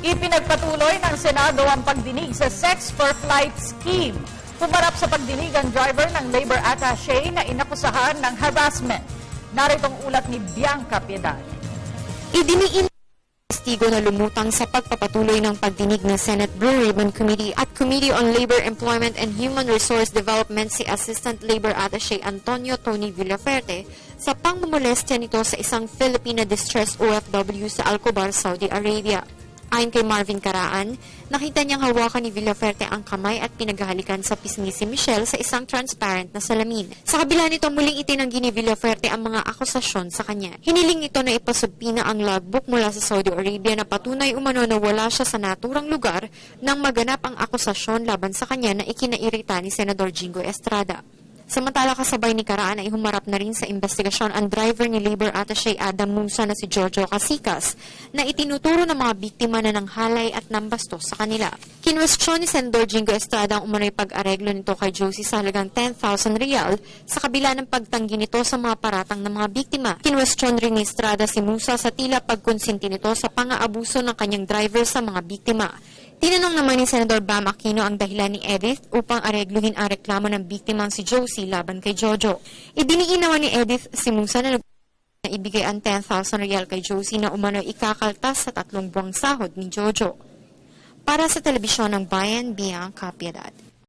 Ipinagpatuloy ng Senado ang pagdinig sa Sex for Flight Scheme. Humarap sa pagdinig ang driver ng labor attaché na inakusahan ng harassment. Naritong ulat ni Bianca Piedad. Idiniin ng testigo na lumutang sa pagpapatuloy ng pagdinig ng Senate Blue Ribbon Committee at Committee on Labor, Employment and Human Resource Development si Assistant Labor Attaché Antonio Tony Villaferte sa pangmumolestya nito sa isang Filipina distressed OFW sa Alcobar, Saudi Arabia. Ayon kay Marvin Caraan, nakita niyang hawakan ni Villaferte ang kamay at pinaghahalikan sa pisngi si Michelle sa isang transparent na salamin. Sa kabila nito, muling itinanggi ni Villaferte ang mga akusasyon sa kanya. Hiniling nito na ipasubpina ang logbook mula sa Saudi Arabia na patunay umano na wala siya sa naturang lugar nang maganap ang akusasyon laban sa kanya na ikinairita ni Senador Jingo Estrada. Samantala, kasabay ni Caraan ay humarap na rin sa investigasyon ang driver ni Labor Attaché Adam Musa na si Jojo Casikas na itinuturo ng mga biktima na ng halay at nambastos sa kanila. Kinwestiyon ni Senador Jingo Estrada ang umano'y pag-areglo nito kay Josie sa halagang 10,000 real sa kabila ng pagtanggi nito sa mga paratang ng mga biktima. Kinwestiyon rin ni Estrada si Musa sa tila pagkonsinti nito sa pang-aabuso ng kanyang driver sa mga biktima. Tinanong naman ni Senador Bam Aquino ang dahilan ni Edith upang aregluhin ang reklamo ng biktimang si Josie laban kay Jojo. Idiniin naman ni Edith si Musa na ibigay ang 10,000 real kay Josie na umano ikakaltas sa 3 buwang sahod ni Jojo. Para sa Telebisyon ng Bayan, Bianca Piedad.